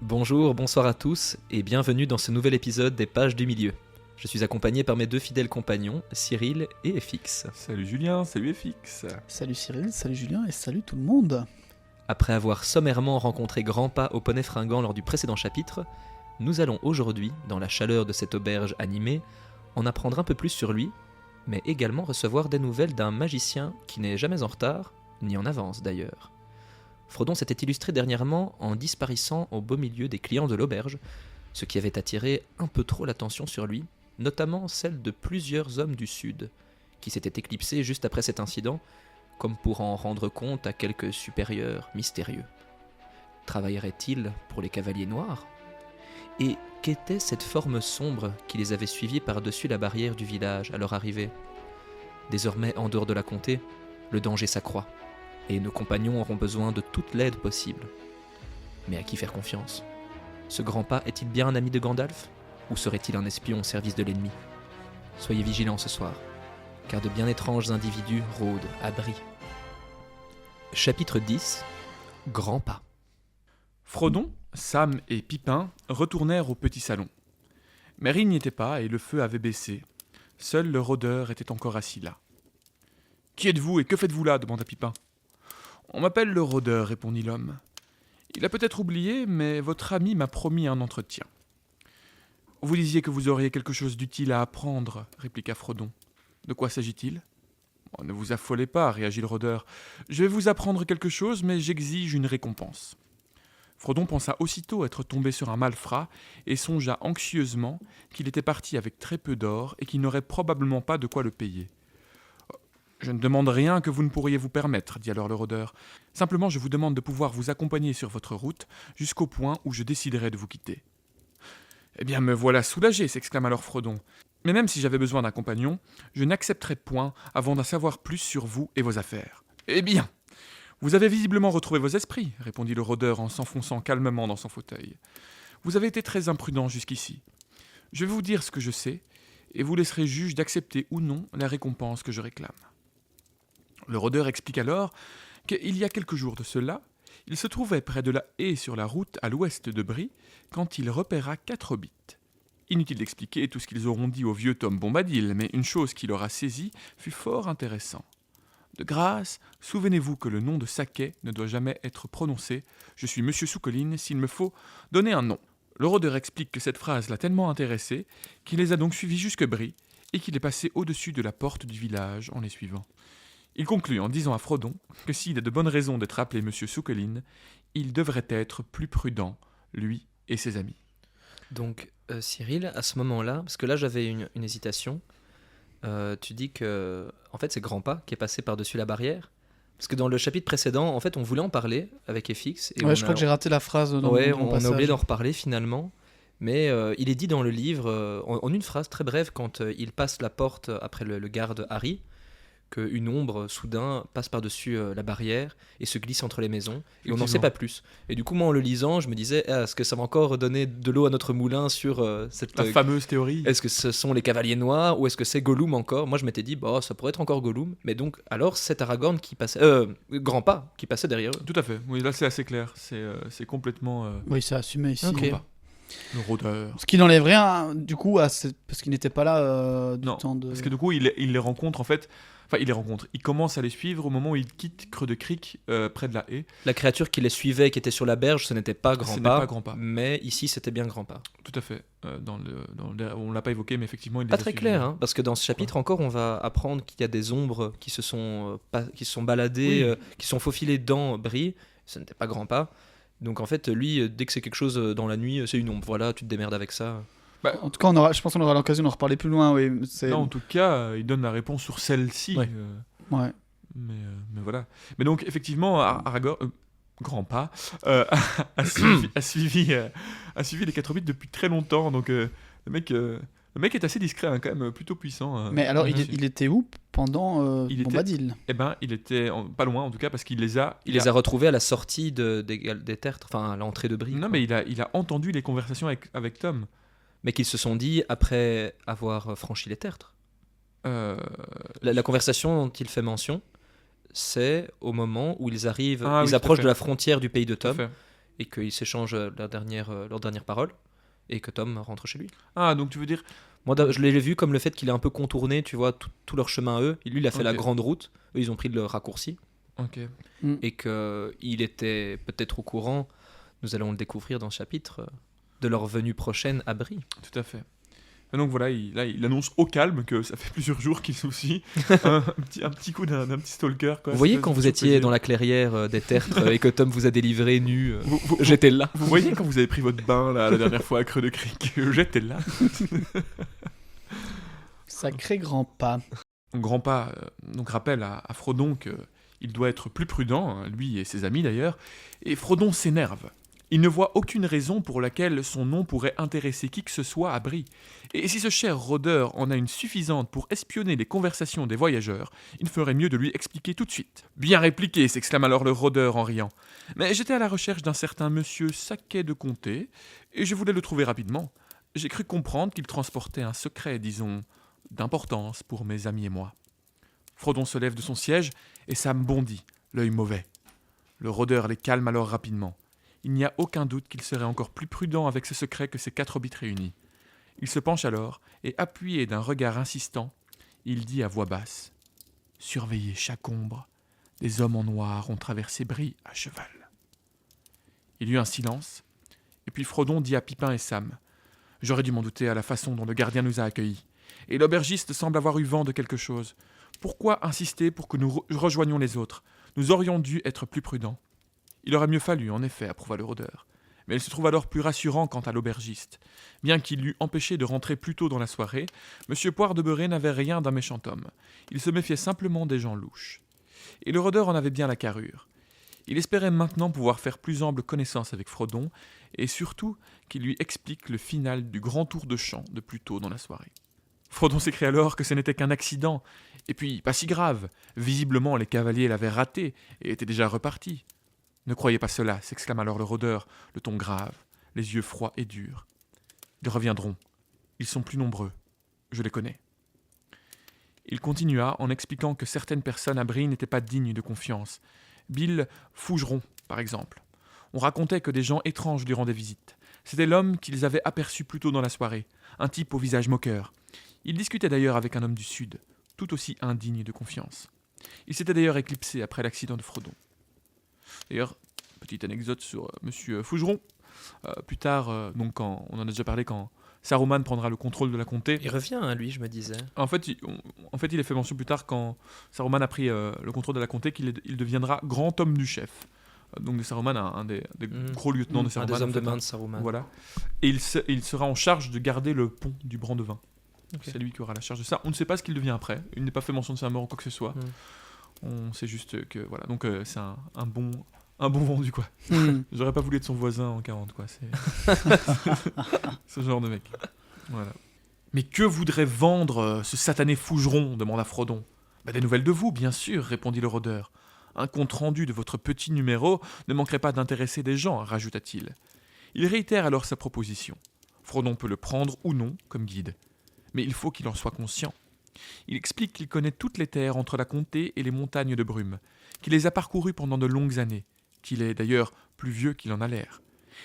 Bonjour, bonsoir à tous et bienvenue dans ce nouvel épisode des Pages du Milieu. Je suis accompagné par mes deux fidèles compagnons, Cyril et FX. Salut Julien, salut FX. Salut Cyril, salut Julien et salut tout le monde. Après avoir sommairement rencontré Grandpa au poney fringant lors du précédent chapitre, nous allons aujourd'hui, dans la chaleur de cette auberge animée, en apprendre un peu plus sur lui, mais également recevoir des nouvelles d'un magicien qui n'est jamais en retard, ni en avance d'ailleurs. Frodon s'était illustré dernièrement en disparaissant au beau milieu des clients de l'auberge, ce qui avait attiré un peu trop l'attention sur lui, notamment celle de plusieurs hommes du Sud, qui s'étaient éclipsés juste après cet incident, comme pour en rendre compte à quelques supérieurs mystérieux. Travaillerait-il pour les Cavaliers Noirs ? Et qu'était cette forme sombre qui les avait suivis par-dessus la barrière du village à leur arrivée ? Désormais en dehors de la comté, le danger s'accroît, et nos compagnons auront besoin de toute l'aide possible. Mais à qui faire confiance ? Ce Grandpa est-il bien un ami de Gandalf ? Ou serait-il un espion au service de l'ennemi ? Soyez vigilants ce soir, car de bien étranges individus rôdent à Brie. Chapitre 10 : Grandpa. Frodon, Sam et Pipin retournèrent au petit salon. Merry n'y était pas et le feu avait baissé. Seul le rôdeur était encore assis là. « Qui êtes-vous et que faites-vous là » demanda Pipin. « On m'appelle le rôdeur » répondit l'homme. « Il a peut-être oublié, mais votre ami m'a promis un entretien. »« Vous disiez que vous auriez quelque chose d'utile à apprendre » répliqua Frodon. « De quoi s'agit-il » ? « Ne vous affolez pas » réagit le rôdeur. « Je vais vous apprendre quelque chose, mais j'exige une récompense. » Frodon pensa aussitôt être tombé sur un malfrat et songea anxieusement qu'il était parti avec très peu d'or et qu'il n'aurait probablement pas de quoi le payer. « Je ne demande rien que vous ne pourriez vous permettre, » dit alors le rôdeur. « Simplement, je vous demande de pouvoir vous accompagner sur votre route jusqu'au point où je déciderai de vous quitter. »« Eh bien, me voilà soulagé » s'exclame alors Frodon. « Mais même si j'avais besoin d'un compagnon, je n'accepterais point avant d'en savoir plus sur vous et vos affaires. »« Eh bien !» « Vous avez visiblement retrouvé vos esprits, » répondit le rôdeur en s'enfonçant calmement dans son fauteuil. « Vous avez été très imprudent jusqu'ici. Je vais vous dire ce que je sais, et vous laisserez juge d'accepter ou non la récompense que je réclame. » Le rôdeur explique alors qu'il y a quelques jours de cela, il se trouvait près de la haie sur la route à l'ouest de Brie, quand il repéra 4 hobbits. Inutile d'expliquer tout ce qu'ils auront dit au vieux Tom Bombadil, mais une chose qui l'aura saisi fut fort intéressant. De grâce, souvenez-vous que le nom de Saquet ne doit jamais être prononcé. Je suis Monsieur Soucoline, s'il me faut donner un nom. Le rôdeur explique que cette phrase l'a tellement intéressé qu'il les a donc suivis jusque Brie et qu'il est passé au-dessus de la porte du village en les suivant. Il conclut en disant à Frodon que s'il a de bonnes raisons d'être appelé Monsieur Soucoline, il devrait être plus prudent, lui et ses amis. Donc Cyril, à ce moment-là, parce que là j'avais une hésitation, tu dis que en fait c'est Grandpa qui est passé par-dessus la barrière, parce que dans le chapitre précédent en fait on voulait en parler avec FX et Je crois que j'ai raté la phrase dans mon on passage. a oublié d'en reparler finalement, mais il est dit dans le livre en une phrase très brève quand il passe la porte après le garde Harry, qu'une ombre soudain passe par-dessus la barrière et se glisse entre les maisons, et on n'en sait pas plus. Et du coup, moi, en le lisant, je me disais, est-ce que ça va encore donner de l'eau à notre moulin sur cette... La fameuse théorie. Est-ce que ce sont les Cavaliers Noirs, ou est-ce que c'est Gollum encore ? Moi, je m'étais dit, ça pourrait être encore Gollum. Mais donc, alors, c'est Aragorn qui passait... Grandpa qui passait derrière eux. Tout à fait, oui, là c'est assez clair, c'est complètement... Oui, c'est assumé ici. Ok. Le rôdeur. Ce qui n'enlève rien, du coup, parce qu'il n'était pas là du Non, temps de... parce que du coup, il les rencontre en fait. Enfin, il les rencontre. Il commence à les suivre au moment où il quitte Creux de Crick, près de la haie. La créature qui les suivait, qui était sur la berge, ce n'était pas Ce n'est Grandpa, pas Grandpa. mais ici, c'était bien Grandpa. Tout à fait. On l'a pas évoqué, mais effectivement, il Pas les a très suivis. clair, hein, parce que dans ce chapitre encore, on va apprendre qu'il y a des ombres qui se sont baladées, Oui. qui sont faufilées dans Brie. Ce n'était pas Grandpa. Donc en fait, lui, dès que c'est quelque chose dans la nuit, c'est une ombre. Voilà, tu te démerdes avec ça. Bah, En tout cas, je pense qu'on aura l'occasion d'en reparler plus loin. Oui, non, en tout cas, il donne la réponse sur celle-ci. Ouais. Ouais. Mais voilà. Mais donc, effectivement, Aragorn, Grandpa, a suivi les 4 hobbits depuis très longtemps. Donc, le mec est assez discret, hein, quand même, plutôt puissant. Mais alors, Mhm. il était où pendant Il était- Bombadil ? Eh ben, il était pas loin, en tout cas, parce qu'il les a... Il les a retrouvés à la sortie des tertres, enfin à l'entrée de Brie. Non, quoi. mais il a entendu les conversations avec Tom. Mais qu'ils se sont dit après avoir franchi les tertres. Euh, La conversation dont il fait mention, c'est au moment où ils arrivent, Ah oui, ils tout à approchent fait. de la frontière du pays de tout à Tom. fait. et qu'ils s'échangent leurs dernières paroles, et que Tom rentre chez lui. Ah, donc tu veux dire... Moi, je l'ai vu comme le fait qu'il est un peu contourné, tu vois, tout leur chemin à eux. Lui, il a fait la Ok. grande route, eux, ils ont pris le raccourci, Ok. et qu'il était peut-être au courant, nous allons le découvrir dans ce chapitre, de leur venue prochaine à Brie. Tout à fait. Et donc voilà, il annonce au calme que ça fait plusieurs jours qu'il soucie un petit coup d'un petit stalker. Quoi. Vous voyez Ça quand fait vous toujours étiez plaisir. dans la clairière des tertres et que Tom vous a délivré nu, Vous j'étais là. voyez quand vous avez pris votre bain là, la dernière fois à Creux de Crique, j'étais là. Sacré grand pas. Grand-pa donc rappelle à Frodon qu'il doit être plus prudent, hein, lui et ses amis d'ailleurs, et Frodon s'énerve. Il ne voit aucune raison pour laquelle son nom pourrait intéresser qui que ce soit à Brie. Et si ce cher rôdeur en a une suffisante pour espionner les conversations des voyageurs, il ferait mieux de lui expliquer tout de suite. Bien répliqué, s'exclame alors le rôdeur en riant. Mais j'étais à la recherche d'un certain monsieur Saquet de Comté, et je voulais le trouver rapidement. J'ai cru comprendre qu'il transportait un secret, disons, d'importance pour mes amis et moi. Frodon se lève de son siège, et Sam bondit, l'œil mauvais. Le rôdeur les calme alors rapidement. Il n'y a aucun doute qu'il serait encore plus prudent avec ce secret que ces 4 hobbits réunis. Il se penche alors, et appuyé d'un regard insistant, il dit à voix basse « Surveillez chaque ombre. Des hommes en noir ont traversé Brie à cheval. » Il y eut un silence, et puis Frodon dit à Pipin et Sam « J'aurais dû m'en douter à la façon dont le gardien nous a accueillis. Et l'aubergiste semble avoir eu vent de quelque chose. Pourquoi insister pour que nous rejoignions les autres? Nous aurions dû être plus prudents. » Il aurait mieux fallu, en effet, approuva le rôdeur. Mais il se trouve alors plus rassurant quant à l'aubergiste. Bien qu'il l'eût empêché de rentrer plus tôt dans la soirée, M. Poire de Beurré n'avait rien d'un méchant homme. Il se méfiait simplement des gens louches. Et le rôdeur en avait bien la carrure. Il espérait maintenant pouvoir faire plus ample connaissance avec Frodon, et surtout qu'il lui explique le final du grand tour de chant de plus tôt dans la soirée. Frodon s'écrie alors que ce n'était qu'un accident, et puis pas si grave. Visiblement les cavaliers l'avaient raté et étaient déjà repartis. Ne croyez pas cela, s'exclame alors le rôdeur, le ton grave, les yeux froids et durs. Ils reviendront. Ils sont plus nombreux. Je les connais. Il continua en expliquant que certaines personnes à Brie n'étaient pas dignes de confiance. Bill Fougeron, par exemple. On racontait que des gens étranges lui rendaient visite. C'était l'homme qu'ils avaient aperçu plus tôt dans la soirée, un type au visage moqueur. Il discutait d'ailleurs avec un homme du Sud, tout aussi indigne de confiance. Il s'était d'ailleurs éclipsé après l'accident de Frodon. D'ailleurs, petite anecdote sur Monsieur Fougeron. Plus tard, donc quand on en a déjà parlé, quand Saruman prendra le contrôle de la comté. Il revient, hein, lui, je me disais. En fait, il est fait mention plus tard quand Saruman a pris le contrôle de la comté qu'il deviendra grand homme du chef. Donc Saruman, un des gros lieutenants de Un Saruman. des hommes en de fait, main de Saruman. Voilà. Et il sera en charge de garder le pont du Brandevin. Ok. C'est lui qui aura la charge de ça. On ne sait pas ce qu'il devient après. Il n'est pas fait mention de sa mort ou quoi que ce soit. On sait juste que voilà. Donc c'est un bon vendu quoi. J'aurais pas voulu être son voisin en 40 quoi. C'est ce genre de mec. Voilà. Mais que voudrait vendre ce satané Fougeron demanda Frodon. Des nouvelles de vous, bien sûr, répondit le rôdeur. Un compte-rendu de votre petit numéro ne manquerait pas d'intéresser des gens, rajouta-t-il. Il réitère alors sa proposition. Frodon peut le prendre ou non comme guide. Mais il faut qu'il en soit conscient. Il explique qu'il connaît toutes les terres entre la comté et les montagnes de brume, qu'il les a parcourues pendant de longues années, qu'il est d'ailleurs plus vieux qu'il en a l'air.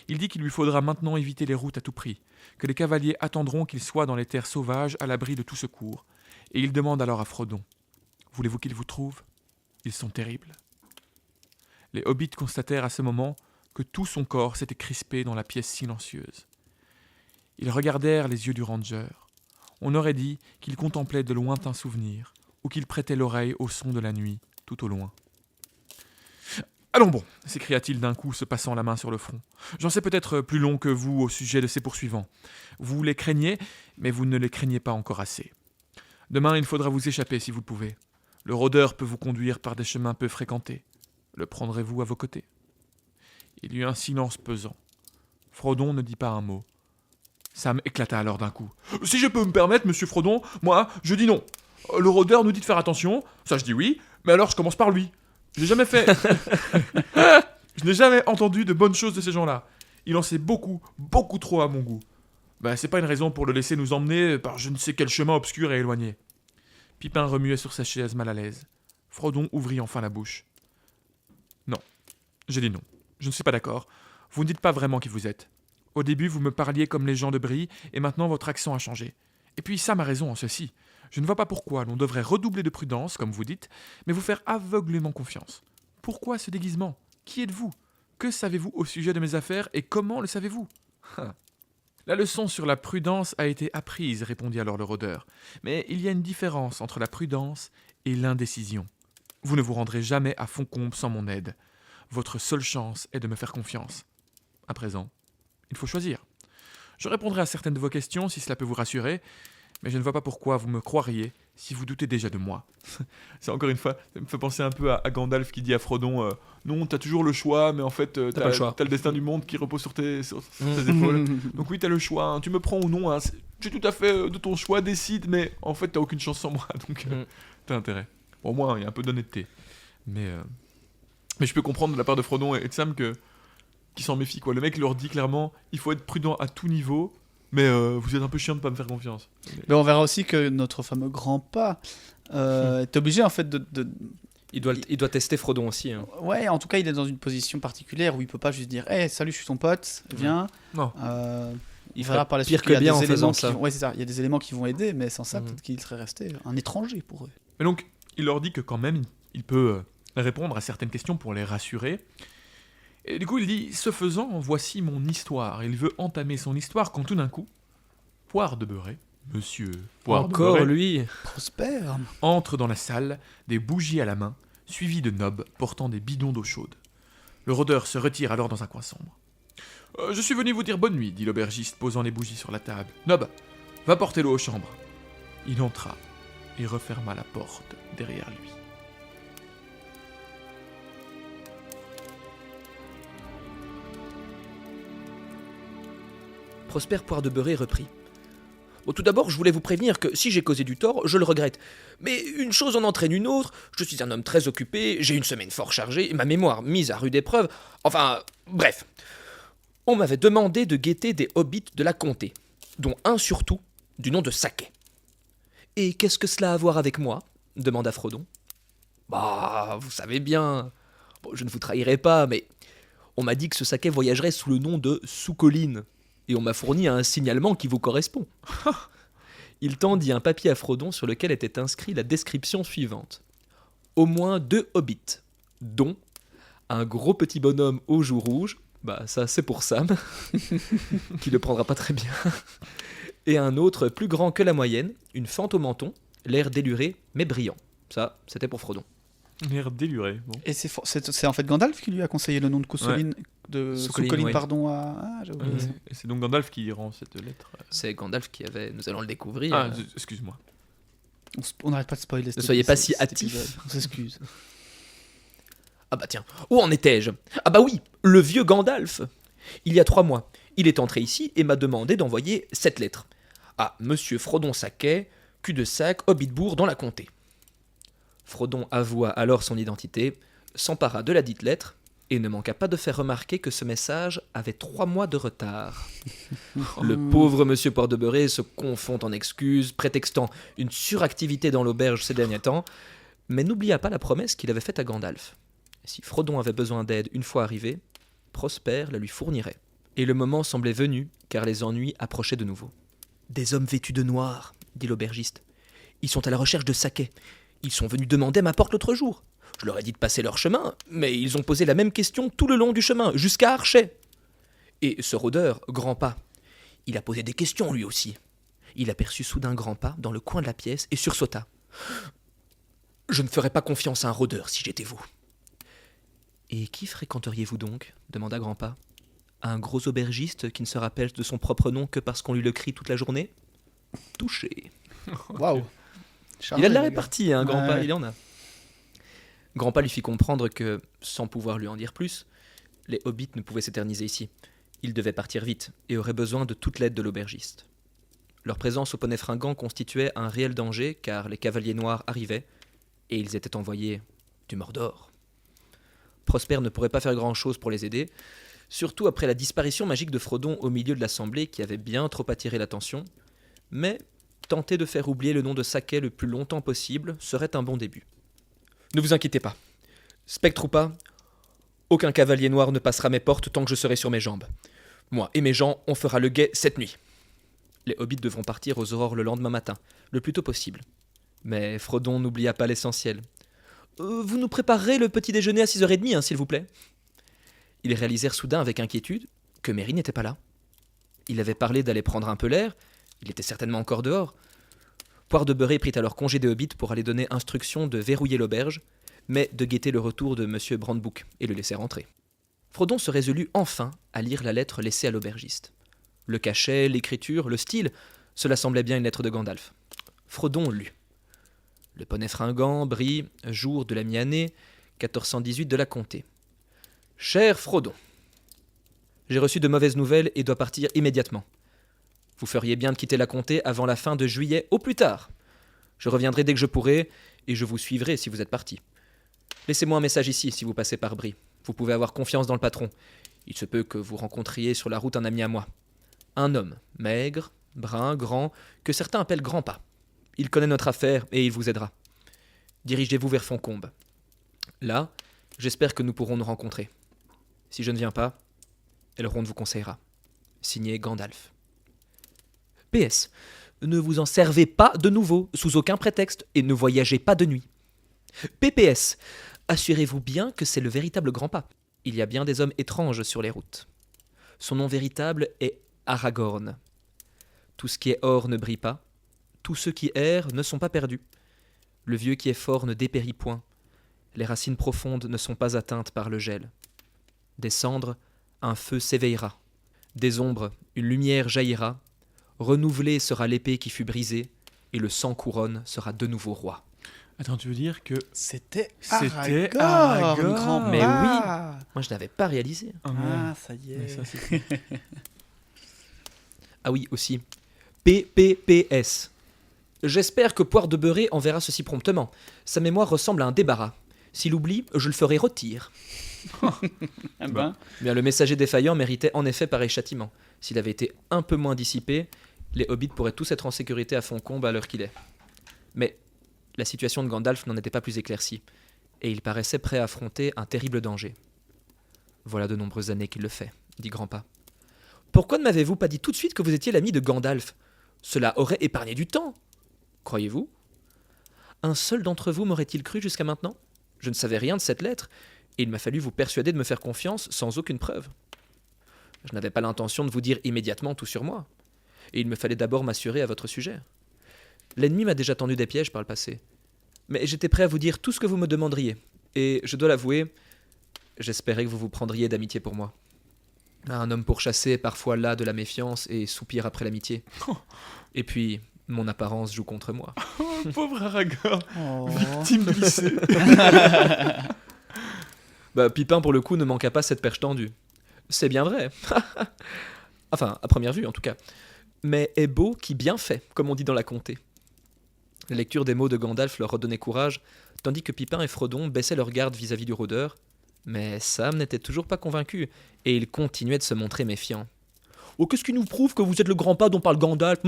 Il dit qu'il lui faudra maintenant éviter les routes à tout prix, que les cavaliers attendront qu'il soit dans les terres sauvages à l'abri de tout secours. Et il demande alors à Frodon « Voulez-vous qu'ils vous trouvent ? Ils sont terribles. » Les hobbits constatèrent à ce moment que tout son corps s'était crispé dans la pièce silencieuse. Ils regardèrent les yeux du ranger. On aurait dit qu'il contemplait de lointains souvenirs, ou qu'il prêtait l'oreille au son de la nuit, tout au loin. « Allons bon !» s'écria-t-il d'un coup, se passant la main sur le front. « J'en sais peut-être plus long que vous au sujet de ces poursuivants. Vous les craignez, mais vous ne les craignez pas encore assez. Demain, il faudra vous échapper si vous le pouvez. Le rôdeur peut vous conduire par des chemins peu fréquentés. Le prendrez-vous à vos côtés ?» Il y eut un silence pesant. Frodon ne dit pas un mot. Sam éclata alors d'un coup. « Si je peux me permettre, monsieur Frodon, moi, je dis non. Le rôdeur nous dit de faire attention, ça je dis oui, mais alors je commence par lui. J'ai jamais fait... Je n'ai jamais entendu de bonnes choses de ces gens-là. Il en sait beaucoup, beaucoup trop à mon goût. C'est pas une raison pour le laisser nous emmener par je ne sais quel chemin obscur et éloigné. » Pipin remuait sur sa chaise mal à l'aise. Frodon ouvrit enfin la bouche. « Non, j'ai dit non. Je ne suis pas d'accord. Vous ne dites pas vraiment qui vous êtes. Au début, vous me parliez comme les gens de Brie, et maintenant votre accent a changé. Et puis Sam a raison en ceci. Je ne vois pas pourquoi l'on devrait redoubler de prudence, comme vous dites, mais vous faire aveuglément confiance. Pourquoi ce déguisement? Qui êtes-vous? Que savez-vous au sujet de mes affaires, et comment le savez-vous? La leçon sur la prudence a été apprise, répondit alors le rôdeur. Mais il y a une différence entre la prudence et l'indécision. Vous ne vous rendrez jamais à Fontcombe sans mon aide. Votre seule chance est de me faire confiance. À présent, il faut choisir. Je répondrai à certaines de vos questions si cela peut vous rassurer, mais je ne vois pas pourquoi vous me croiriez si vous doutez déjà de moi. C'est encore une fois, ça me fait penser un peu à Gandalf qui dit à Frodon non, t'as toujours le choix, mais en fait, pas le choix. t'as le destin du monde qui repose sur tes épaules. Donc oui, t'as le choix, hein. Tu me prends ou non, hein. Tu es tout à fait de ton choix, décide, mais en fait, t'as aucune chance sans moi, donc t'as intérêt. Bon, au moins, il y a un peu d'honnêteté. Mais je peux comprendre de la part de Frodon et de Sam qui s'en méfient, quoi. Le mec leur dit clairement, il faut être prudent à tout niveau, mais vous êtes un peu chiant de pas me faire confiance. Mais on verra aussi que notre fameux grand pas est obligé en fait de... Il doit tester Frodon aussi. Hein. Ouais, en tout cas, il est dans une position particulière où il peut pas juste dire hey, salut, je suis ton pote, viens. Non. Il verra par la pire suite que qu'il y a bien des en éléments faisant qui ça. vont... Ouais, c'est ça. Il y a des éléments qui vont aider, mais sans ça, peut-être qu'il serait resté un étranger pour eux. Mais donc, il leur dit que quand même, il peut répondre à certaines questions pour les rassurer. Et du coup, il dit, ce faisant, voici mon histoire. Il veut entamer son histoire quand tout d'un coup, Poire de Beurré, monsieur Poire Encore de Beurré, lui. Prospère. entre dans la salle, des bougies à la main, suivi de Nob portant des bidons d'eau chaude. Le rôdeur se retire alors dans un coin sombre. Je suis venu vous dire bonne nuit, dit l'aubergiste, posant les bougies sur la table. Nob, va porter l'eau aux chambres. Il entra et referma la porte derrière lui. Prosper Poire de Beurré reprit. Bon, tout d'abord, je voulais vous prévenir que si j'ai causé du tort, je le regrette. Mais une chose en entraîne une autre, je suis un homme très occupé, j'ai une semaine fort chargée, ma mémoire mise à rude épreuve, enfin, bref. On m'avait demandé de guetter des hobbits de la comté, dont un surtout, du nom de Saquet. Et qu'est-ce que cela a à voir avec moi ? Demanda Frodon. Bah, vous savez bien. Bon, je ne vous trahirai pas, mais on m'a dit que ce Saquet voyagerait sous le nom de Sous-Colline. Et on m'a fourni un signalement qui vous correspond. Il tendit un papier à Frodon sur lequel était inscrit la description suivante. Au moins 2 hobbits, dont un gros petit bonhomme aux joues rouges, bah ça c'est pour Sam, qui le prendra pas très bien, et un autre plus grand que la moyenne, une fente au menton, l'air déluré mais brillant. Ça, c'était pour Frodon. L'air déluré. Bon. Et c'est en fait Gandalf qui lui a conseillé le nom de Cousseline, de Sous-Colline, Sous-Colline, oui. pardon, à... Ah, j'ai oublié ça. Et c'est donc Gandalf qui rend cette lettre. C'est Gandalf qui avait... Nous allons le découvrir. Ah, excuse-moi. On n'arrête pas de spoiler. Ne soyez pas si hâtifs. épisode. On s'excuse. Ah bah tiens, où en étais-je ? Ah bah oui, le vieux Gandalf. Il y a 3 mois, il est entré ici et m'a demandé d'envoyer cette lettre. À Monsieur Frodon Saquet, cul-de-sac, Hobbitbourg, dans la comté. Frodon avoua alors son identité, s'empara de la dite lettre, et ne manqua pas de faire remarquer que ce message avait 3 mois de retard. Le pauvre Monsieur Poire de Beurré se confond en excuses, prétextant une suractivité dans l'auberge ces derniers temps, mais n'oublia pas la promesse qu'il avait faite à Gandalf. Si Frodon avait besoin d'aide une fois arrivé, Prosper la lui fournirait. Et le moment semblait venu, car les ennuis approchaient de nouveau. « Des hommes vêtus de noir, » dit l'aubergiste. « Ils sont à la recherche de Saquet. Ils sont venus demander à ma porte l'autre jour. Je leur ai dit de passer leur chemin, mais ils ont posé la même question tout le long du chemin, jusqu'à Archet. Et ce rôdeur, Grandpas, il a posé des questions lui aussi. Il aperçut soudain Grandpas dans le coin de la pièce et sursauta. « Je ne ferais pas confiance à un rôdeur si j'étais vous. » « Et qui fréquenteriez-vous donc » demanda Grandpas. « Un gros aubergiste qui ne se rappelle de son propre nom que parce qu'on lui le crie toute la journée ?» Touché. Waouh. Il a de la Charmé, répartie, hein, Grandpas, Ouais. il en a. Grandpas lui fit comprendre que, sans pouvoir lui en dire plus, les hobbits ne pouvaient s'éterniser ici. Ils devaient partir vite et auraient besoin de toute l'aide de l'aubergiste. Leur présence au Poney Fringant constituait un réel danger car les cavaliers noirs arrivaient et ils étaient envoyés du Mordor. Prosper ne pourrait pas faire grand-chose pour les aider, surtout après la disparition magique de Frodon au milieu de l'assemblée qui avait bien trop attiré l'attention, mais tenter de faire oublier le nom de Saquet le plus longtemps possible serait un bon début. Ne vous inquiétez pas. Spectre ou pas, Aucun cavalier noir ne passera mes portes tant que je serai sur mes jambes. Moi et mes gens, on fera le guet cette nuit. Les hobbits devront partir aux aurores le lendemain matin, le plus tôt possible. Mais Frodon n'oublia pas l'essentiel. Vous nous préparerez le petit déjeuner à 6h30, s'il vous plaît. Ils réalisèrent soudain avec inquiétude que Merry n'était pas là. Il avait parlé d'aller prendre un peu l'air, il était certainement encore dehors. Poire de Beurré prit alors congé des hobbits pour aller donner instruction de verrouiller l'auberge, mais de guetter le retour de M. Brandebouc et le laisser rentrer. Frodon se résolut enfin à lire la lettre laissée à l'aubergiste. Le cachet, l'écriture, le style, cela semblait bien une lettre de Gandalf. Frodon lut. Le poney fringant, Brie, jour de la mi-année, 1418 de la comté. Cher Frodon, j'ai reçu de mauvaises nouvelles et dois partir immédiatement. Vous feriez bien de quitter la comté avant la fin de juillet au plus tard. Je reviendrai dès que je pourrai et je vous suivrai si vous êtes parti. Laissez-moi un message ici si vous passez par Brie. Vous pouvez avoir confiance dans le patron. Il se peut que vous rencontriez sur la route un ami à moi. Un homme, maigre, brun, grand, que certains appellent Grand'Pas. Il connaît notre affaire et il vous aidera. Dirigez-vous vers Fontcombe. Là, j'espère que nous pourrons nous rencontrer. Si je ne viens pas, Elrond vous conseillera. Signé Gandalf. PS. Ne vous en servez pas de nouveau, sous aucun prétexte, et ne voyagez pas de nuit. PPS. Assurez-vous bien que c'est le véritable Grand'Pas. Il y a bien des hommes étranges sur les routes. Son nom véritable est Aragorn. Tout ce qui est or ne brille pas. Tous ceux qui errent ne sont pas perdus. Le vieux qui est fort ne dépérit point. Les racines profondes ne sont pas atteintes par le gel. Des cendres, un feu s'éveillera. Des ombres, une lumière jaillira. Renouvelée sera l'épée qui fut brisée, et le sang couronne sera de nouveau roi. Attends, tu veux dire que... C'était C'était Aragorn, Aragorn. grand-père. Mais oui. Moi, je n'avais pas réalisé. Ah, ouais. Ah, ça y Mais est. ça, c'est... Ah oui, aussi. PPPS. J'espère que Poire de Beurré enverra ceci promptement. Sa mémoire ressemble à un débarras. S'il oublie, je le ferai rôtir. Ah ben, Bien, le messager défaillant méritait en effet pareil châtiment. S'il avait été un peu moins dissipé, les hobbits pourraient tous être en sécurité à Fontcombe à l'heure qu'il est. Mais la situation de Gandalf n'en était pas plus éclaircie, et il paraissait prêt à affronter un terrible danger. Voilà de nombreuses années qu'il le fait, dit Grand'Pas. Pourquoi ne m'avez-vous pas dit tout de suite que vous étiez l'ami de Gandalf ? Cela aurait épargné du temps. Croyez-vous ? Un seul d'entre vous m'aurait-il cru jusqu'à maintenant ? Je ne savais rien de cette lettre, et il m'a fallu vous persuader de me faire confiance sans aucune preuve. Je n'avais pas l'intention de vous dire immédiatement tout sur moi, et il me fallait d'abord m'assurer à votre sujet. L'ennemi m'a déjà tendu des pièges par le passé, mais j'étais prêt à vous dire tout ce que vous me demanderiez, et je dois l'avouer, j'espérais que vous vous prendriez d'amitié pour moi. Un homme pourchassé est parfois las de la méfiance et soupire après l'amitié. Et puis, mon apparence joue contre moi. Oh, pauvre Aragorn, oh. victime glissée. Pipin, pour le coup, ne manqua pas cette perche tendue. C'est bien vrai. Enfin, à première vue, en tout cas. Mais est beau qui bien fait, comme on dit dans la comté. La lecture des mots de Gandalf leur redonnait courage, tandis que Pipin et Frodon baissaient leur garde vis-à-vis du rôdeur. Mais Sam n'était toujours pas convaincu, et il continuait de se montrer méfiant. « Oh, qu'est-ce qui nous prouve que vous êtes le Grand'Pas dont parle Gandalf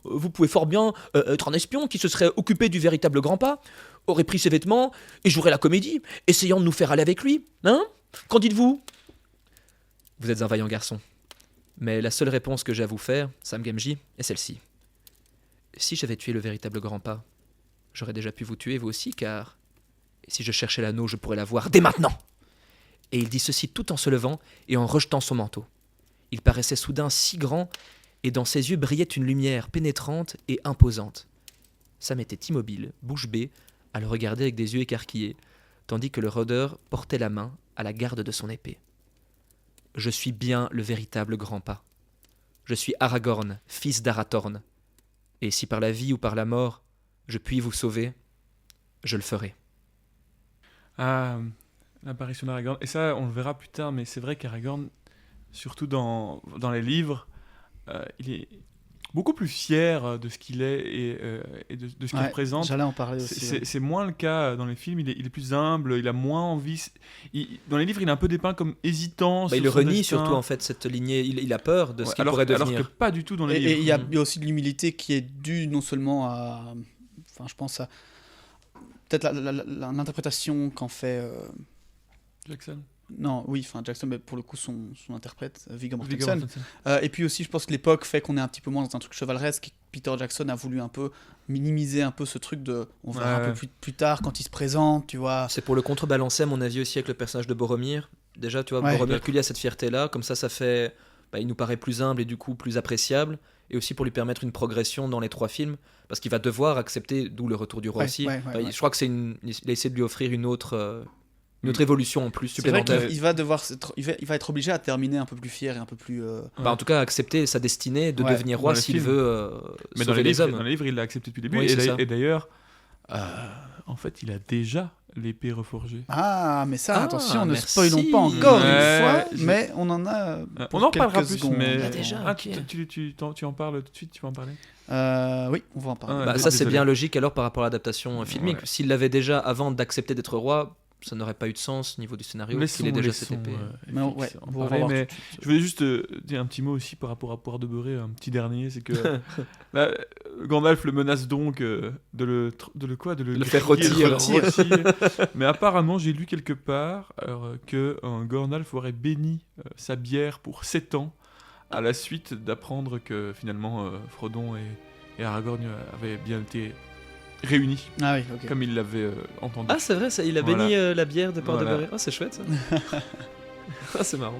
Vous pouvez fort bien être un espion qui se serait occupé du véritable Grand'Pas, aurait pris ses vêtements et jouerait la comédie, essayant de nous faire aller avec lui. Hein ? Qu'en dites-vous » Vous êtes un vaillant garçon. Mais la seule réponse que j'ai à vous faire, Sam Gamgee, est celle-ci. Si j'avais tué le véritable Grand'Pas, j'aurais déjà pu vous tuer vous aussi, car... Et si je cherchais l'anneau, je pourrais l'avoir dès maintenant. Et il dit ceci tout en se levant et en rejetant son manteau. Il paraissait soudain si grand, et dans ses yeux brillait une lumière pénétrante et imposante. Sam était immobile, bouche bée, à le regarder avec des yeux écarquillés, tandis que le rôdeur portait la main à la garde de son épée. Je suis bien le véritable Grand'Pas. Je suis Aragorn, fils d'Arathorn. Et si par la vie ou par la mort, je puis vous sauver, je le ferai. Ah, l'apparition d'Aragorn. Et ça, on le verra plus tard, mais c'est vrai qu'Aragorn, surtout dans les livres, il est beaucoup plus fier de ce qu'il est et de ce qu'il représente. J'allais en parler aussi. C'est moins le cas dans les films, il est plus humble, il a moins envie. Dans les livres, il est un peu dépeint comme hésitant. Il renie surtout en fait cette lignée, il a peur de ce qu'il pourrait devenir. Alors que pas du tout dans les livres. Et il y a aussi de l'humilité qui est due non seulement à... Enfin, je pense à... Peut-être l'interprétation qu'en fait... Jackson. Non, oui, enfin Jackson, mais pour le coup, son interprète, Viggo Viggo Mortensen. Mortensen. Et puis aussi, je pense que l'époque fait qu'on est un petit peu moins dans un truc chevaleresque. Peter Jackson a voulu un peu minimiser un peu ce truc de. On verra un Ouais. peu plus tard quand il se présente, tu vois. C'est pour le contrebalancer, à mon avis, aussi avec le personnage de Boromir. Déjà, tu vois, Ouais. Boromir Cully a cette fierté-là, comme ça fait. Il nous paraît plus humble et du coup plus appréciable. Et aussi pour lui permettre une progression dans les 3 films, parce qu'il va devoir accepter, d'où le retour du roi Ouais, aussi. ouais, ouais, ouais. Je crois que il a essayé de lui offrir une autre évolution en plus C'est vrai supplémentaire. qu'il va devoir, il va être obligé à terminer un peu plus fier et un peu plus. En tout cas, accepter sa destinée de Ouais, devenir roi dans les s'il films. veut Mais dans sauver les les livres, dans hommes. les livres, il l'a accepté depuis le début. Oui, et c'est ça. d'ailleurs, en fait, il a déjà l'épée reforgée. Ah, mais ça, Ah, attention, ne merci. spoilons pas encore Ouais, une fois, je- mais on en a. On en parlera quelques plus, secondes. mais... Ah, déjà, Ah, ok. tu en parles tout de suite, tu vas en parler Oui, on va en parler. Ah, Ça, c'est désolé. bien logique alors par rapport à l'adaptation filmique. Ouais. S'il l'avait déjà avant d'accepter d'être roi, ça n'aurait pas eu de sens au niveau du scénario. Qu'il ait déjà cette épée. Mais ouais, en on va parler, voir mais tout de suite. je voulais juste dire un petit mot aussi par rapport à Poire de Beurré, un petit dernier, c'est que là, Gandalf le menace donc de le faire griller, rôtir. Mais apparemment, j'ai lu quelque part que Gandalf aurait béni sa bière pour 7 ans à la suite d'apprendre que finalement Frodon et Aragorn avaient bien été réunis Ah oui, ok. comme il l'avait entendu. Ah, c'est vrai, ça, il a Voilà. béni la bière de Port de Voilà. Beurré. Ah, c'est chouette ça. Ah, c'est marrant.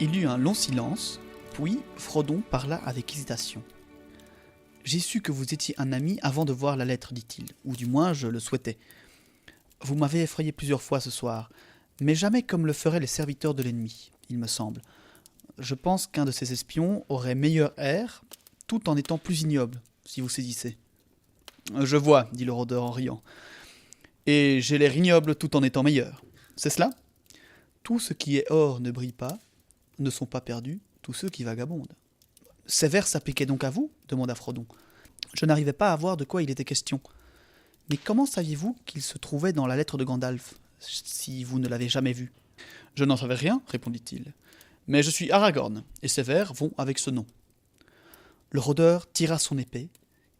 Il y eut un long silence, puis Frodon parla avec hésitation. J'ai su que vous étiez un ami avant de voir la lettre, dit-il, ou du moins je le souhaitais. Vous m'avez effrayé plusieurs fois ce soir, mais jamais comme le feraient les serviteurs de l'ennemi, il me semble. Je pense qu'un de ces espions aurait meilleur air, tout en étant plus ignoble, si vous saisissez. Je vois, dit le rôdeur en riant. Et j'ai l'air ignoble tout en étant meilleur. C'est cela ? Tout ce qui est or ne brille pas, ne sont pas perdus tous ceux qui vagabondent. Ces vers s'appliquaient donc à vous ? Demanda Frodon. Je n'arrivais pas à voir de quoi il était question. Mais comment saviez-vous qu'il se trouvait dans la lettre de Gandalf, si vous ne l'avez jamais vu ? Je n'en savais rien, répondit-il. Mais je suis Aragorn, et ces vers vont avec ce nom. Le rôdeur tira son épée,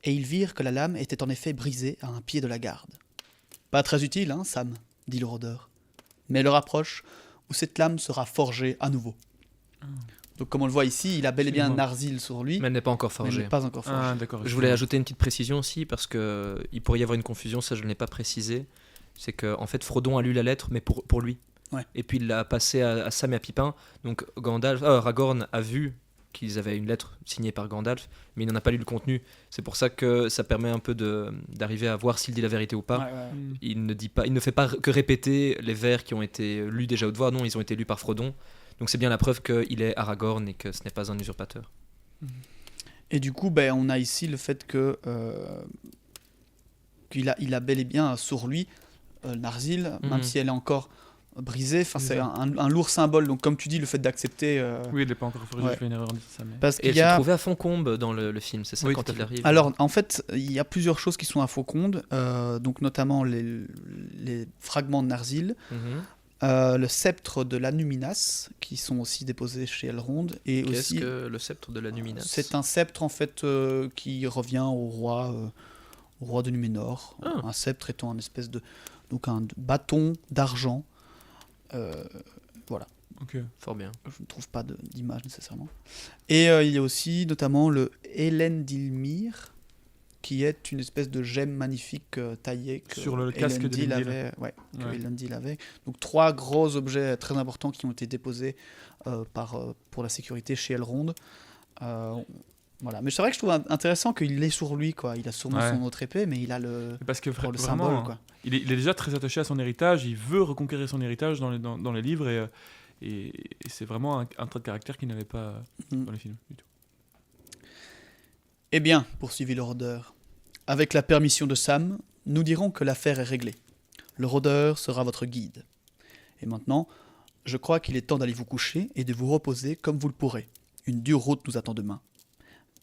et ils virent que la lame était en effet brisée à un pied de la garde. Pas très utile, hein, Sam, dit le rôdeur. Mais l'heure approche où cette lame sera forgée à nouveau. Donc comme on le voit ici, il a bel et bien un Narsil sur lui, Mais elle n'est pas encore mais il forgée. n'est pas encore forgé. Ah, d'accord. Je voulais ajouter une petite précision aussi parce que il pourrait y avoir une confusion, ça je ne l'ai pas précisé. C'est que en fait Frodon a lu la lettre mais pour lui. Ouais. Et puis il l'a passée à Sam et à Pipin. Donc Aragorn a vu qu'ils avaient une lettre signée par Gandalf, mais il n'en a pas lu le contenu. C'est pour ça que ça permet un peu d'arriver à voir s'il dit la vérité ou pas. Ouais, ouais. Il ne fait pas que répéter les vers qui ont été lus déjà haute voix. Non, ils ont été lus par Frodon. Donc c'est bien la preuve qu'il est Aragorn et que ce n'est pas un usurpateur. Et du coup, on a ici le fait que qu'il a bel et bien sur lui Narsil, même Mhm. si elle est encore brisée. Enfin, C'est c'est ça. un lourd symbole. Donc, comme tu dis, le fait d'accepter. Oui, il n'est pas encore forgé, Ouais. je fais une erreur en disant ça. Mais... Parce Et qu'il elle y se a. trouvait à Fontcombe dans le film, c'est ça, Oui, quand tout à il fait. arrive. Alors, en fait, il y a plusieurs choses qui sont à Fauconde, donc notamment les fragments de Narsil, Mhm. le sceptre de l'Anuminas, qui sont aussi déposés chez Elrond, et Qu'est-ce aussi. que le sceptre de la Numinas? C'est un sceptre en fait qui revient au roi de Numénor. Ah. Un sceptre étant un espèce de donc un bâton d'argent. Voilà, Ok. Fort bien. je ne trouve pas d'image nécessairement. Et il y a aussi notamment le Elendilmir, qui est une espèce de gemme magnifique taillée que Sur le casque Elendil d'Elendil. avait. Ouais, que Ouais. Elendil avait. Donc 3 gros objets très importants qui ont été déposés pour la sécurité chez Elrond. Voilà. Mais c'est vrai que je trouve intéressant qu'il l'ait sur lui, quoi. Il a sûrement Ouais. son autre épée, mais il a le, Parce que pour le vraiment, symbole, quoi. il est déjà très attaché à son héritage, il veut reconquérir son héritage dans les livres, et c'est vraiment un trait de caractère qu'il n'avait pas Mhm. dans les films du tout. Eh bien, poursuivit le rôdeur, avec la permission de Sam, nous dirons que l'affaire est réglée. Le rôdeur sera votre guide. Et maintenant, je crois qu'il est temps d'aller vous coucher et de vous reposer comme vous le pourrez. Une dure route nous attend demain.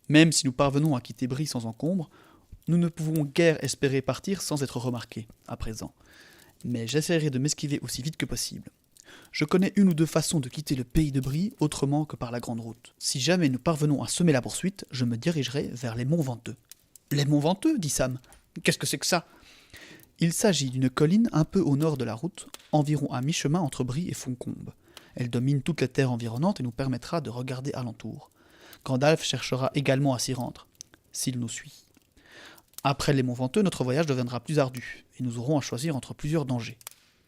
Même si nous parvenons à quitter Brie sans encombre, nous ne pouvons guère espérer partir sans être remarqués, à présent. Mais j'essaierai de m'esquiver aussi vite que possible. Je connais une ou deux façons de quitter le pays de Brie autrement que par la grande route. Si jamais nous parvenons à semer la poursuite, je me dirigerai vers les monts Venteux. Les monts Venteux, dit Sam. Qu'est-ce que c'est que ça ? Il s'agit d'une colline un peu au nord de la route, environ à mi-chemin entre Brie et Foncombe. Elle domine toutes les terres environnantes et nous permettra de regarder alentour. Gandalf cherchera également à s'y rendre, s'il nous suit. Après les Monts Venteux, notre voyage deviendra plus ardu, et nous aurons à choisir entre plusieurs dangers.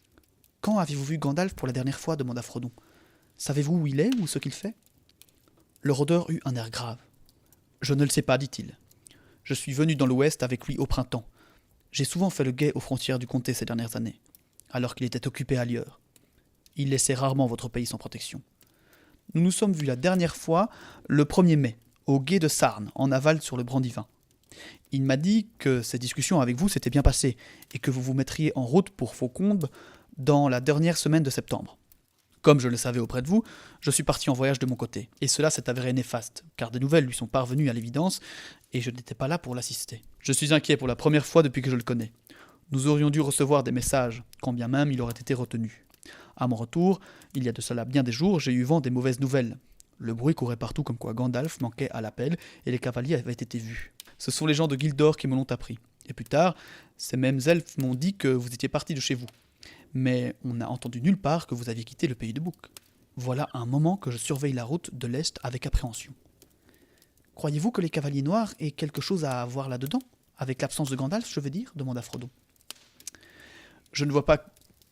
« Quand avez-vous vu Gandalf pour la dernière fois » demanda Frodon. « Savez-vous où il est ou ce qu'il fait » Le rôdeur eut un air grave. « Je ne le sais pas, dit-il. Je suis venu dans l'Ouest avec lui au printemps. J'ai souvent fait le guet aux frontières du comté ces dernières années, alors qu'il était occupé ailleurs. Il laissait rarement votre pays sans protection. Nous nous sommes vus la dernière fois le 1er mai, au guet de Sarn, en aval sur le Brandivin. Il m'a dit que ces discussions avec vous s'étaient bien passées et que vous vous mettriez en route pour Faucombe dans la dernière semaine de septembre. Comme je le savais auprès de vous, je suis parti en voyage de mon côté, et cela s'est avéré néfaste, car des nouvelles lui sont parvenues à l'évidence, et je n'étais pas là pour l'assister. Je suis inquiet pour la première fois depuis que je le connais. Nous aurions dû recevoir des messages, quand bien même il aurait été retenu. À mon retour, il y a de cela bien des jours, j'ai eu vent des mauvaises nouvelles. Le bruit courait partout comme quoi Gandalf manquait à l'appel, et les cavaliers avaient été vus. Ce sont les gens de Gildor qui me l'ont appris. Et plus tard, ces mêmes elfes m'ont dit que vous étiez parti de chez vous. Mais on n'a entendu nulle part que vous aviez quitté le pays de Bouc. Voilà un moment que je surveille la route de l'Est avec appréhension. Croyez-vous que les cavaliers noirs aient quelque chose à voir là-dedans ? Avec l'absence de Gandalf, je veux dire ? Demanda Frodon. Je ne vois pas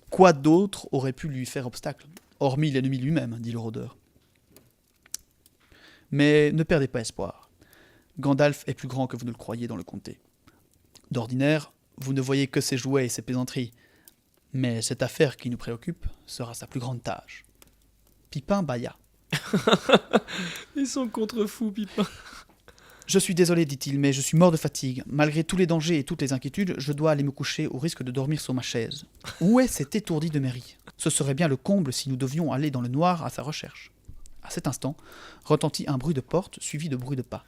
quoi d'autre aurait pu lui faire obstacle, hormis l'ennemi lui-même, dit le rôdeur. Mais ne perdez pas espoir. Gandalf est plus grand que vous ne le croyez dans le comté. D'ordinaire, vous ne voyez que ses jouets et ses plaisanteries, mais cette affaire qui nous préoccupe sera sa plus grande tâche. Pipin bâilla. Ils sont contre-fous, Pipin. Je suis désolé, dit-il, mais je suis mort de fatigue. Malgré tous les dangers et toutes les inquiétudes, je dois aller me coucher au risque de dormir sur ma chaise. Où est cet étourdi de Merry ? Ce serait bien le comble si nous devions aller dans le noir à sa recherche. À cet instant, retentit un bruit de porte, suivi de bruit de pas.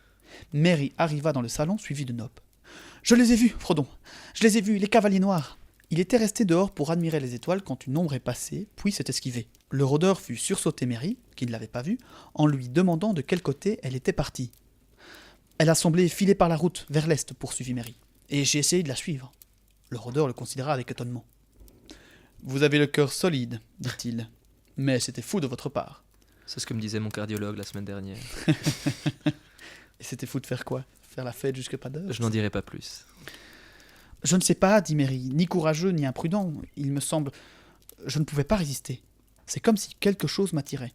Merry arriva dans le salon, suivi de Nop. « Je les ai vus, Frodon. Je les ai vus, les cavaliers noirs. » Il était resté dehors pour admirer les étoiles quand une ombre est passée, puis s'est esquivée. Le rôdeur fut sursauter Merry, qui ne l'avait pas vue, en lui demandant de quel côté elle était partie. « Elle a semblé filer par la route, vers l'est, poursuivit Merry, et j'ai essayé de la suivre. » Le rôdeur le considéra avec étonnement. « Vous avez le cœur solide, dit-il, mais c'était fou de votre part. » C'est ce que me disait mon cardiologue la semaine dernière. Et c'était fou de faire quoi ? Faire la fête jusque pas d'heure ? Je n'en dirai pas plus. Je ne sais pas, dit Merry, ni courageux ni imprudent. Il me semble... Je ne pouvais pas résister. C'est comme si quelque chose m'attirait.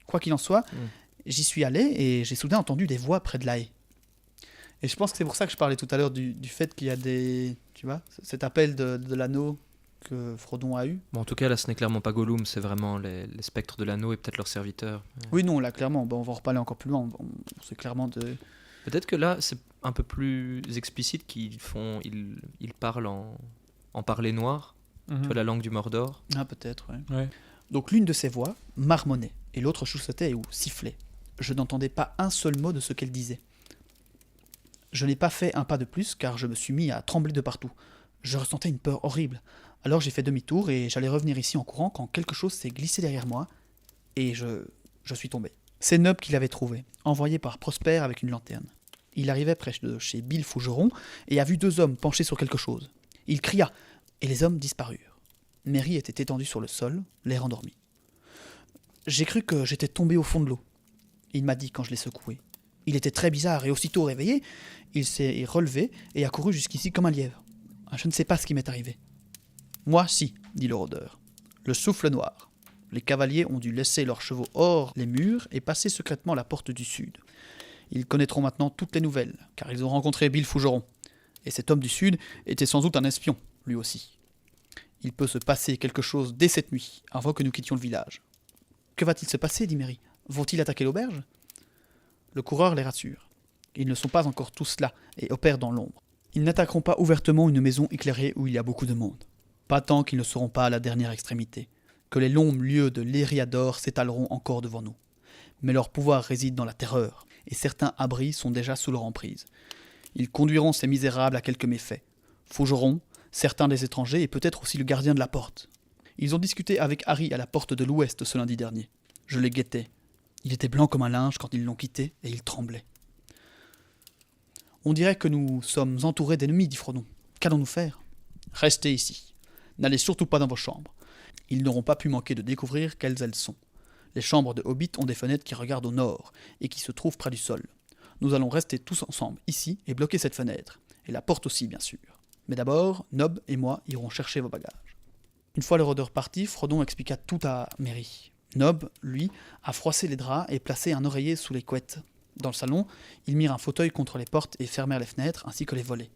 Quoi qu'il en soit, j'y suis allé et j'ai soudain entendu des voix près de la haie. Et je pense que c'est pour ça que je parlais tout à l'heure du fait qu'il y a des... Tu vois, cet appel de l'anneau que Frodon a eu. Bon, en tout cas, là, ce n'est clairement pas Gollum, c'est vraiment les spectres de l'anneau et peut-être leurs serviteurs. Oui, non, là, clairement. Bon, on va en reparler encore plus loin. C'est clairement de... Peut-être que là, c'est un peu plus explicite qu'ils parlent en parler noir, tu vois, la langue du Mordor. Ah, peut-être, ouais. Ouais. Donc l'une de ces voix marmonnait, et l'autre chuchotait ou sifflait. Je n'entendais pas un seul mot de ce qu'elle disait. Je n'ai pas fait un pas de plus, car je me suis mis à trembler de partout. Je ressentais une peur horrible. Alors j'ai fait demi-tour, et j'allais revenir ici en courant, quand quelque chose s'est glissé derrière moi, et je suis tombé. C'est Nub qui l'avait trouvé, envoyé par Prosper avec une lanterne. Il arrivait près de chez Bill Fougeron et a vu 2 hommes penchés sur quelque chose. Il cria, et les hommes disparurent. Merry était étendu sur le sol, l'air endormi. J'ai cru que j'étais tombé au fond de l'eau. Il m'a dit quand je l'ai secoué. Il était très bizarre et aussitôt réveillé, il s'est relevé et a couru jusqu'ici comme un lièvre. Je ne sais pas ce qui m'est arrivé. Moi, si, dit le rôdeur. Le souffle noir. Les cavaliers ont dû laisser leurs chevaux hors les murs et passer secrètement la porte du sud. Ils connaîtront maintenant toutes les nouvelles, car ils ont rencontré Bill Fougeron. Et cet homme du sud était sans doute un espion, lui aussi. Il peut se passer quelque chose dès cette nuit, avant que nous quittions le village. Que va-t-il se passer, dit Merry. Vont-ils attaquer l'auberge ? Le coureur les rassure. Ils ne sont pas encore tous là et opèrent dans l'ombre. Ils n'attaqueront pas ouvertement une maison éclairée où il y a beaucoup de monde. Pas tant qu'ils ne seront pas à la dernière extrémité, que les longs lieux de l'Ériador s'étaleront encore devant nous. Mais leur pouvoir réside dans la terreur, et certains abris sont déjà sous leur emprise. Ils conduiront ces misérables à quelques méfaits. Fougeront, certains des étrangers et peut-être aussi le gardien de la porte. Ils ont discuté avec Harry à la porte de l'Ouest ce lundi dernier. Je les guettais. Il était blanc comme un linge quand ils l'ont quitté et il tremblait. On dirait que nous sommes entourés d'ennemis, dit Frodon. Qu'allons-nous faire ? Restez ici. N'allez surtout pas dans vos chambres. Ils n'auront pas pu manquer de découvrir quelles elles sont. Les chambres de Hobbit ont des fenêtres qui regardent au nord et qui se trouvent près du sol. Nous allons rester tous ensemble ici et bloquer cette fenêtre. Et la porte aussi, bien sûr. Mais d'abord, Nob et moi irons chercher vos bagages. Une fois le rôdeur parti, Frodon expliqua tout à Merry. Nob, lui, a froissé les draps et placé un oreiller sous les couettes. Dans le salon, ils mirent un fauteuil contre les portes et fermèrent les fenêtres ainsi que les volets.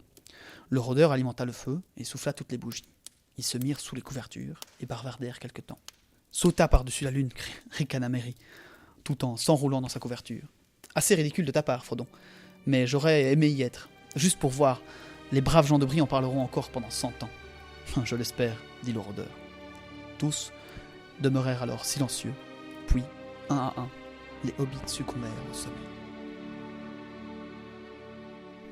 Le rôdeur alimenta le feu et souffla toutes les bougies. Ils se mirent sous les couvertures et bavardèrent quelque temps. Sauta par-dessus la lune, ricana Merry, tout en s'enroulant dans sa couverture. Assez ridicule de ta part, Frodon, mais j'aurais aimé y être, juste pour voir. Les braves gens de Brie en parleront encore pendant 100 ans. Je l'espère, dit le rôdeur. Tous demeurèrent alors silencieux, puis, un à un, les hobbits succombèrent au sommeil.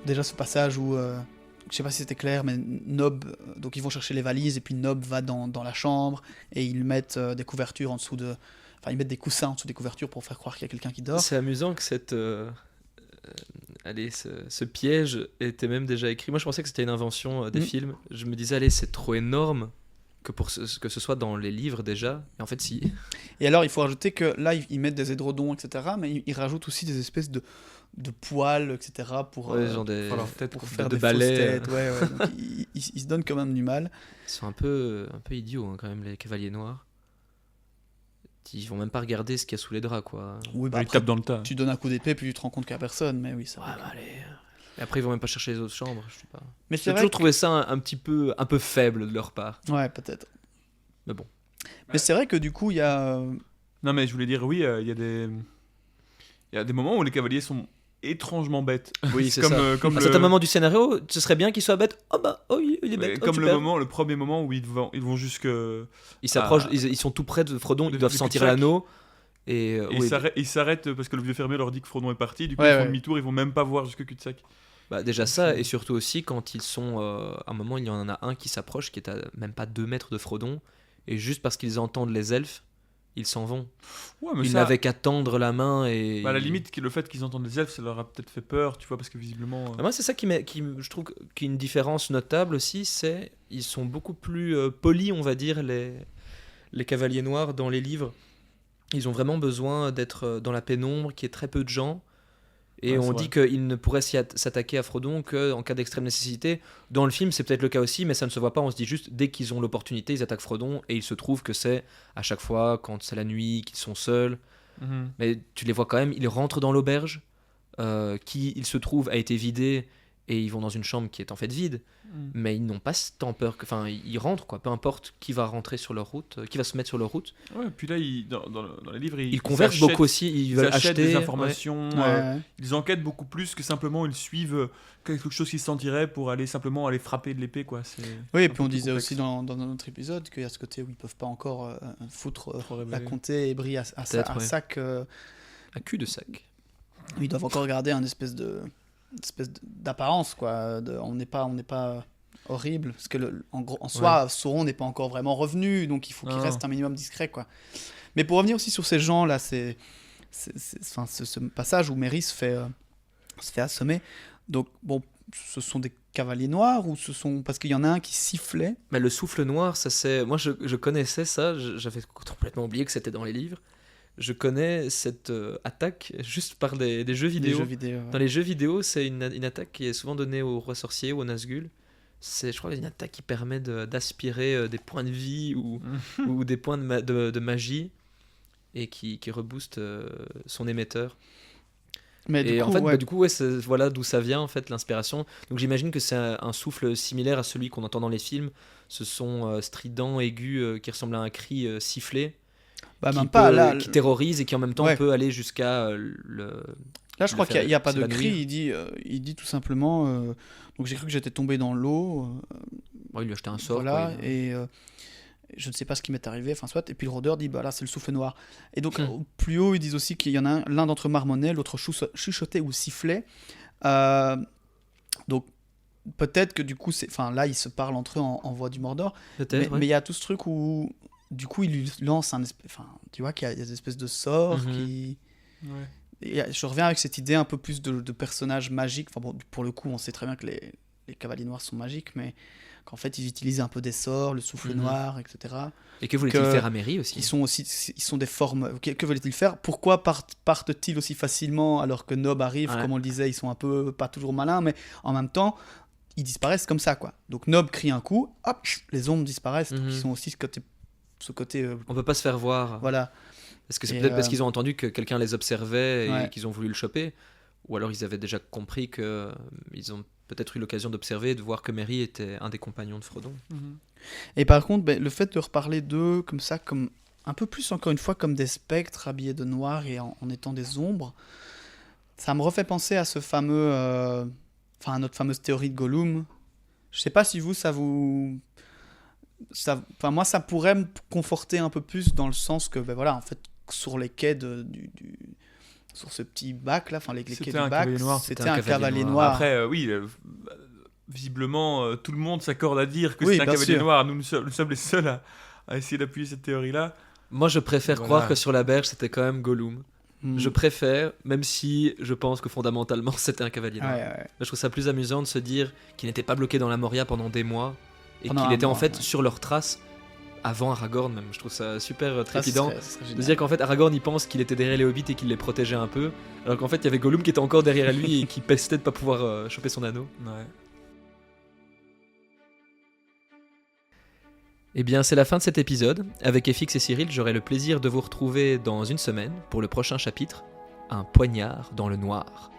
Déjà ce passage où, je sais pas si c'était clair, mais Nob, donc ils vont chercher les valises, et puis Nob va dans la chambre, et ils mettent des couvertures en dessous de... Enfin, ils mettent des coussins en dessous des couvertures pour faire croire qu'il y a quelqu'un qui dort. C'est amusant que ce piège était même déjà écrit. Moi, je pensais que c'était une invention des films. Je me disais, allez, c'est trop énorme que ce soit dans les livres déjà. Et en fait, si. Et alors, il faut rajouter que là, ils mettent des édredons, etc., mais ils rajoutent aussi des espèces de poils, etc., pour, genre des, pour faire de des balais. fausses têtes. Ouais. Donc, ils se donnent quand même du mal. Ils sont un peu idiots, hein, quand même, les cavaliers noirs. Ils vont même pas regarder ce qu'il y a sous les draps, quoi. Oui, Ils après, tapent dans le tas. tu donnes un coup d'épée, puis tu te rends compte qu'il n'y a personne, mais oui, ça va. Allez. Et après, ils vont même pas chercher les autres chambres, je sais pas. Mais J'ai c'est vrai toujours trouvé ça un peu faible de leur part. Ouais, peut-être. Mais bon. Mais c'est vrai que du coup, il y a... Non, mais je voulais dire, oui, il y a des moments où les cavaliers sont étrangement bêtes. Oui, c'est comme, ça. comme À certains moments du scénario, ce serait bien qu'ils soient bêtes. Il est bête. comme super. le premier moment où ils vont jusque... Ils s'approchent, ils sont tout près de Frodon, ils doivent le sentir cul-de-sac. l'anneau. Et, ils s'arrêtent parce que le vieux fermier leur dit que Frodon est parti. Du coup, Ouais, ils font ouais. demi-tour, ils vont même pas voir jusque cul-de-sac. bah, déjà ça, et surtout aussi quand ils sont. À un moment, il y en a un qui s'approche, qui est à même pas 2 mètres de Frodon, et juste parce qu'ils entendent les elfes, ils s'en vont. Ouais, mais Ils ça, n'avaient qu'à tendre la main et. à la limite, le fait qu'ils entendent les elfes, ça leur a peut-être fait peur, tu vois, parce que visiblement... Moi, c'est ça je trouve qu'il y a une différence notable aussi, c'est ils sont beaucoup plus polis, on va dire, les cavaliers noirs dans les livres. Ils ont vraiment besoin d'être dans la pénombre, qu'il y ait très peu de gens. Et Ouais, on c'est dit qu'ils ne pourraient s'attaquer à Frodon qu'en cas d'extrême nécessité. Dans le film, c'est peut-être le cas aussi, mais ça ne se voit pas. On se dit juste, dès qu'ils ont l'opportunité, ils attaquent Frodon. Et il se trouve que c'est à chaque fois, quand c'est la nuit, qu'ils sont seuls. Mhm. Mais tu les vois quand même, ils rentrent dans l'auberge, qui, il se trouve, a été vidée. Et ils vont dans une chambre qui est en fait vide. Mais ils n'ont pas tant peur que... Enfin, ils rentrent, quoi. Peu importe qui va rentrer sur leur route, qui va se mettre sur leur route. Ouais, puis là, dans les livres, Ils conversent beaucoup aussi, ils veulent achètent acheter des informations, Ouais. ils enquêtent beaucoup plus que simplement ils suivent quelque chose qui se sentirait pour aller simplement aller frapper de l'épée, quoi. Oui, et un puis peu on plus disait complexe. aussi dans un autre épisode qu'il y a ce côté où ils peuvent pas encore foutre Trop la révéler. comté et Brie à Peut-être, ouais. sac. À cul de sac. Ils doivent encore garder un espèce d'apparence, quoi. On n'est pas horrible, parce que en soi, Sauron n'est pas encore vraiment revenu, donc il faut qu'il Non. reste un minimum discret, quoi. Mais pour revenir aussi sur ces gens là, ce passage où Merry se fait assommer. Donc bon, ce sont des cavaliers noirs ou ce sont parce qu'il y en a un qui sifflait. Mais le souffle noir, ça c'est... Moi je connaissais ça, j'avais complètement oublié que c'était dans les livres. Je connais cette attaque juste par des jeux Des vidéo. jeux vidéo. Dans les jeux vidéo, c'est une attaque qui est souvent donnée au roi sorcier ou au Nazgûl. C'est, je crois, une attaque qui permet d'aspirer des points de vie ou des points de magie et qui rebooste son émetteur. Mais Et du coup, en fait, ouais. du coup ouais, voilà d'où ça vient en fait l'inspiration. Donc j'imagine que c'est un souffle similaire à celui qu'on entend dans les films. Ce son strident, aigu, qui ressemble à un cri sifflé, Bah, qui, même pas, là, qui terrorise et qui en même temps Ouais. peut aller jusqu'à le... Là, je crois qu'il n'y a pas de s'évanouir. cri. Il dit tout simplement. Donc j'ai cru que j'étais tombé dans l'eau. Bon, il lui a jeté un sort. Voilà. quoi, Et je ne sais pas ce qui m'est arrivé. Enfin soit. Et puis le rôdeur dit bah là c'est le souffle noir. Et donc Hmm. plus haut ils disent aussi qu'il y en a l'un d'entre eux marmonnait, l'autre chuchotait ou sifflait. Donc peut-être que du coup c'est. Enfin là ils se parlent entre eux en voix du Mordor. Peut-être, ouais. Mais il y a tout ce truc où du coup il lui lance un espèce. Enfin tu vois qu'il y a des espèces de sorts Mhm. qui. Ouais. Et je reviens avec cette idée un peu plus de personnage magique. Enfin bon, pour le coup, on sait très bien que les cavaliers noirs sont magiques, mais qu'en fait ils utilisent un peu des sorts, le souffle noir, etc. Et que voulait-il faire à Merry aussi? Ils sont des formes. Que veulent-ils faire? Pourquoi partent-ils aussi facilement alors que Nob arrive? Comme on le disait, ils sont un peu pas toujours malins, mais en même temps, ils disparaissent comme ça, quoi. Donc Nob crie un coup, hop, les ombres disparaissent. Donc ils sont aussi ce côté. On peut pas se faire voir. Voilà. Est-ce que c'est peut-être parce qu'ils ont entendu que quelqu'un les observait et Ouais. qu'ils ont voulu le choper? Ou alors ils avaient déjà compris que ils ont peut-être eu l'occasion d'observer et de voir que Merry était un des compagnons de Frodon. Et par contre, le fait de reparler d'eux comme ça, comme un peu plus encore une fois comme des spectres habillés de noir et en étant des ombres, ça me refait penser à ce fameux, à notre fameuse théorie de Gollum. Je sais pas si vous, moi, ça pourrait me conforter un peu plus dans le sens que, en fait, sur les quais sur ce petit bac là, les quais du bac, c'était un cavalier noir. Après, visiblement, tout le monde s'accorde à dire que Oui, c'est un bien cavalier sûr. noir. Nous sommes les seuls à essayer d'appuyer cette théorie-là. Moi, je préfère Voilà. croire que sur la berge, c'était quand même Gollum. Mm. Je préfère, même si je pense que fondamentalement, c'était un cavalier noir. Ouais. Je trouve ça plus amusant de se dire qu'il n'était pas bloqué dans la Moria pendant des mois et Pendant qu'il un était en mois, fait ouais. sur leurs traces avant Aragorn même. Je trouve ça super Ça, trépidant. ce serait De génial. dire qu'en fait Aragorn il pense qu'il était derrière les hobbits et qu'il les protégeait un peu, alors qu'en fait il y avait Gollum qui était encore derrière lui et qui pestait de pas pouvoir choper son anneau. Ouais. Eh bien c'est la fin de cet épisode. Avec FX et Cyril, j'aurai le plaisir de vous retrouver dans une semaine pour le prochain chapitre, un poignard dans le noir.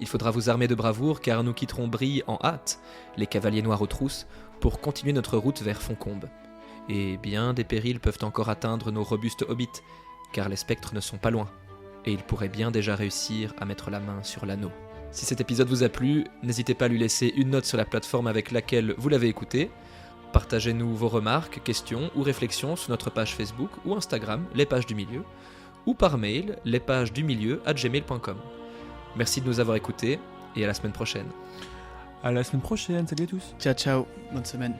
Il faudra vous armer de bravoure car nous quitterons Brie en hâte, les cavaliers noirs aux trousses, pour continuer notre route vers Foncombe. Et bien des périls peuvent encore atteindre nos robustes hobbits, car les spectres ne sont pas loin, et ils pourraient bien déjà réussir à mettre la main sur l'anneau. Si cet épisode vous a plu, n'hésitez pas à lui laisser une note sur la plateforme avec laquelle vous l'avez écouté. Partagez-nous vos remarques, questions ou réflexions sur notre page Facebook ou Instagram, les pages du milieu, ou par mail, lespagesdumilieu@gmail.com. Merci de nous avoir écoutés, et à la semaine prochaine. À la semaine prochaine. Salut à tous. Ciao, bonne semaine.